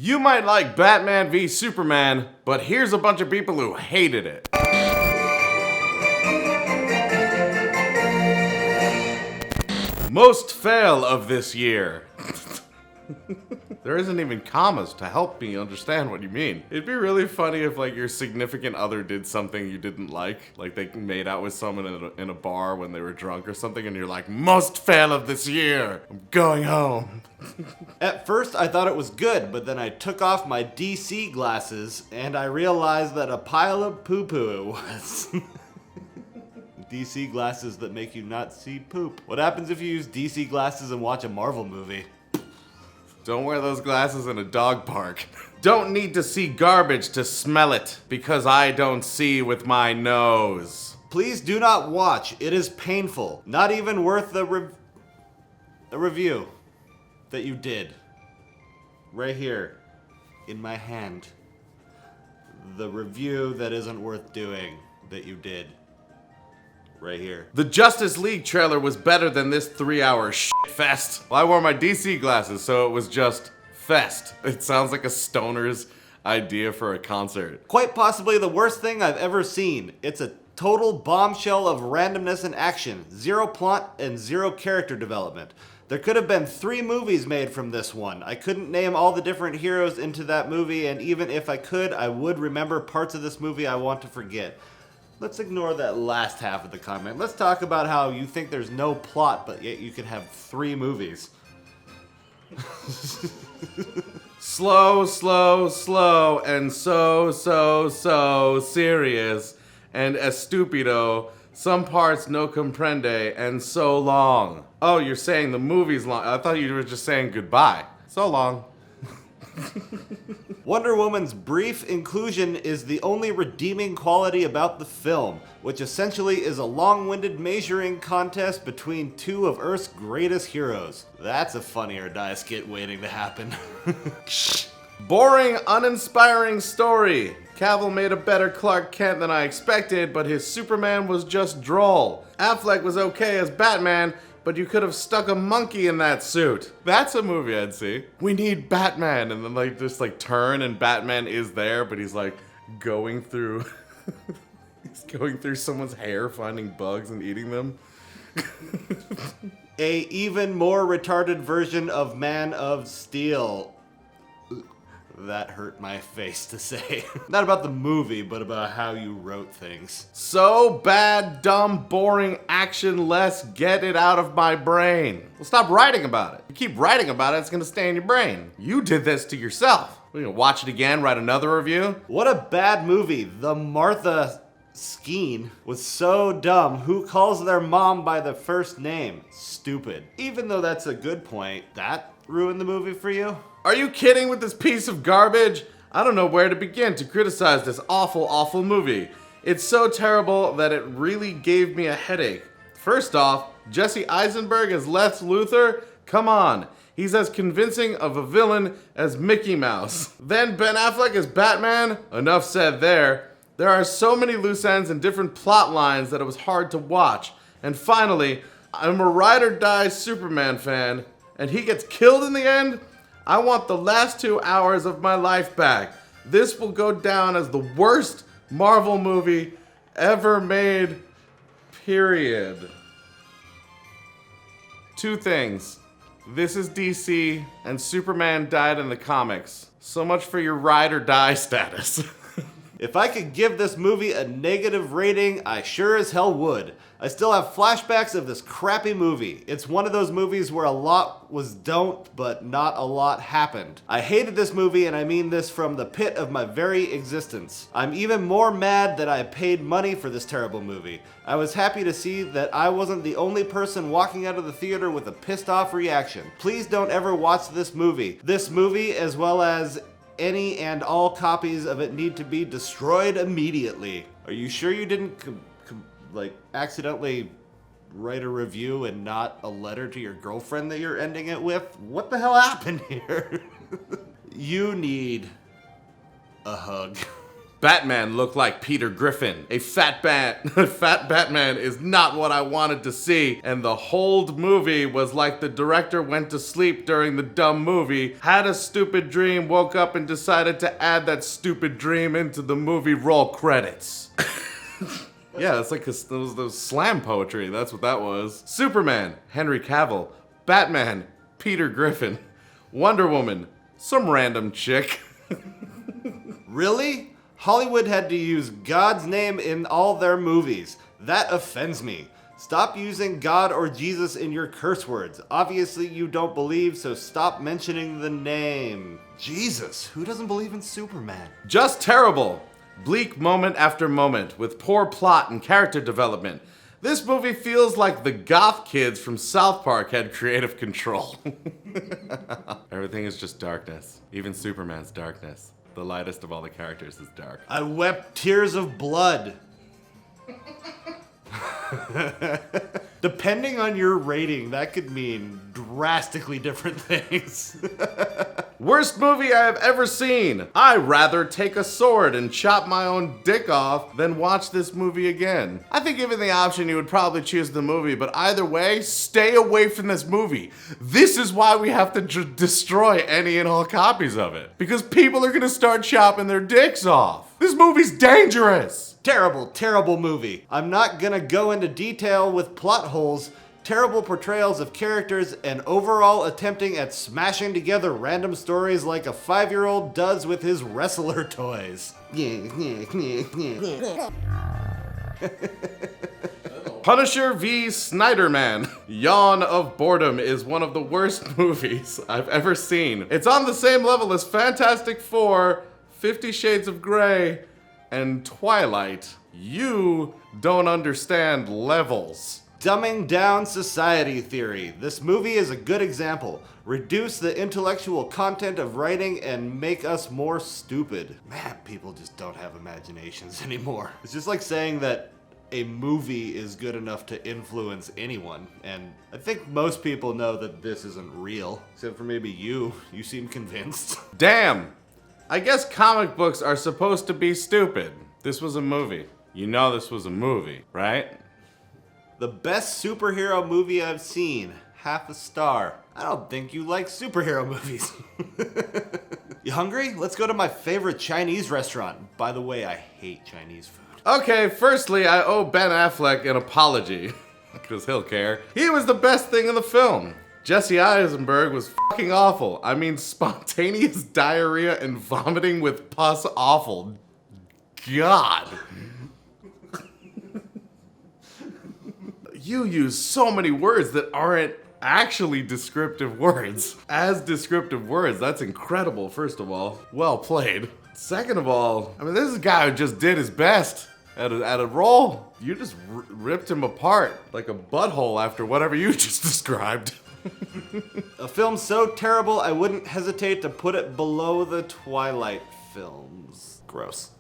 You might like Batman v Superman, but here's a bunch of people who hated it. Most fail of this year. There isn't even commas to help me understand what you mean. It'd be really funny if like your significant other did something you didn't like they made out with someone in a bar when they were drunk or something, and you're like, most fail of this year, I'm going home. At first I thought it was good, but then I took off my DC glasses and I realized that a pile of poo-poo it was. DC glasses that make you not see poop. What happens if you use DC glasses and watch a Marvel movie? Don't wear those glasses in a dog park. Don't need to see garbage to smell it, because I don't see with my nose. Please do not watch. It is painful. Not even worth the review that you did. Right here, in my hand. The review that isn't worth doing that you did. Right here. The Justice League trailer was better than this 3-hour fest. Well, I wore my DC glasses, so it was just fest. It sounds like a stoner's idea for a concert. Quite possibly the worst thing I've ever seen. It's a total bombshell of randomness and action. Zero plot and zero character development. There could have been 3 movies made from this one. I couldn't name all the different heroes into that movie, and even if I could, I would remember parts of this movie I want to forget. Let's ignore that last half of the comment. Let's talk about how you think there's no plot, but yet you could have 3 movies. Slow, slow, slow, and so serious, and estupido, some parts no comprende, and so long. Oh, you're saying the movie's long. I thought you were just saying goodbye. So long. Wonder Woman's brief inclusion is the only redeeming quality about the film, which essentially is a long-winded measuring contest between 2 of Earth's greatest heroes. That's a Funny or Die skit waiting to happen. Boring, uninspiring story. Cavill made a better Clark Kent than I expected, but his Superman was just droll. Affleck was okay as Batman, but you could have stuck a monkey in that suit. That's a movie I'd see. We need Batman, and then just turn and Batman is there, but he's going through he's going through someone's hair, finding bugs and eating them. A even more retarded version of Man of Steel. That hurt my face to say. Not about the movie, but about how you wrote things. So bad, dumb, boring, action-less, get it out of my brain. Well, stop writing about it. You keep writing about it, it's gonna stay in your brain. You did this to yourself. We're gonna watch it again, write another review. What a bad movie. The Martha Skeen was so dumb. Who calls their mom by the first name? Stupid. Even though that's a good point, that ruined the movie for you? Are you kidding with this piece of garbage? I don't know where to begin to criticize this awful, awful movie. It's so terrible that it really gave me a headache. First off, Jesse Eisenberg as Lex Luthor? Come on. He's as convincing of a villain as Mickey Mouse. Then Ben Affleck as Batman? Enough said there. There are so many loose ends and different plot lines that it was hard to watch. And finally, I'm a ride or die Superman fan, and he gets killed in the end? I want the last 2 hours of my life back. This will go down as the worst Marvel movie ever made, period. 2 things. This is DC, and Superman died in the comics. So much for your ride or die status. If I could give this movie a negative rating, I sure as hell would. I still have flashbacks of this crappy movie. It's one of those movies where a lot was don't, but not a lot happened. I hated this movie, and I mean this from the pit of my very existence. I'm even more mad that I paid money for this terrible movie. I was happy to see that I wasn't the only person walking out of the theater with a pissed off reaction. Please don't ever watch this movie. This movie, as well as any and all copies of it, need to be destroyed immediately. Are you sure you didn't accidentally write a review and not a letter to your girlfriend that you're ending it with? What the hell happened here? You need a hug. Batman looked like Peter Griffin. A fat Batman is not what I wanted to see, and the whole movie was like the director went to sleep during the dumb movie, had a stupid dream, woke up and decided to add that stupid dream into the movie roll credits. Yeah, it's like those slam poetry, that's what that was. Superman, Henry Cavill. Batman, Peter Griffin. Wonder Woman, some random chick. Really? Hollywood had to use God's name in all their movies. That offends me. Stop using God or Jesus in your curse words. Obviously you don't believe, so stop mentioning the name. Jesus, who doesn't believe in Superman? Just terrible. Bleak moment after moment, with poor plot and character development. This movie feels like the goth kids from South Park had creative control. Everything is just darkness. Even Superman's darkness. The lightest of all the characters is dark. I wept tears of blood. Depending on your rating, that could mean drastically different things. Worst movie I have ever seen. I'd rather take a sword and chop my own dick off than watch this movie again. I think given the option, you would probably choose the movie, but either way, stay away from this movie. This is why we have to destroy any and all copies of it. Because people are gonna start chopping their dicks off. This movie's dangerous. Terrible, terrible movie. I'm not gonna go into detail with plot holes, terrible portrayals of characters, and overall attempting at smashing together random stories like a 5-year-old does with his wrestler toys. Punisher v. Snyderman. Yawn of Boredom is one of the worst movies I've ever seen. It's on the same level as Fantastic Four, 50 Shades of Grey, and Twilight. You don't understand levels. Dumbing down society theory. This movie is a good example. Reduce the intellectual content of writing and make us more stupid. Man, people just don't have imaginations anymore. It's just like saying that a movie is good enough to influence anyone. And I think most people know that this isn't real. Except for maybe you. You seem convinced. Damn. I guess comic books are supposed to be stupid. This was a movie. You know this was a movie, right? The best superhero movie I've seen. Half a star. I don't think you like superhero movies. You hungry? Let's go to my favorite Chinese restaurant. By the way, I hate Chinese food. Okay, firstly, I owe Ben Affleck an apology. Because he'll care. He was the best thing in the film. Jesse Eisenberg was fucking awful. I mean, spontaneous diarrhea and vomiting with pus awful. God. You use so many words that aren't actually descriptive words. As descriptive words, that's incredible, first of all. Well played. Second of all, I mean, this is a guy who just did his best at a role. You just ripped him apart like a butthole after whatever you just described. A film so terrible I wouldn't hesitate to put it below the Twilight films. Gross.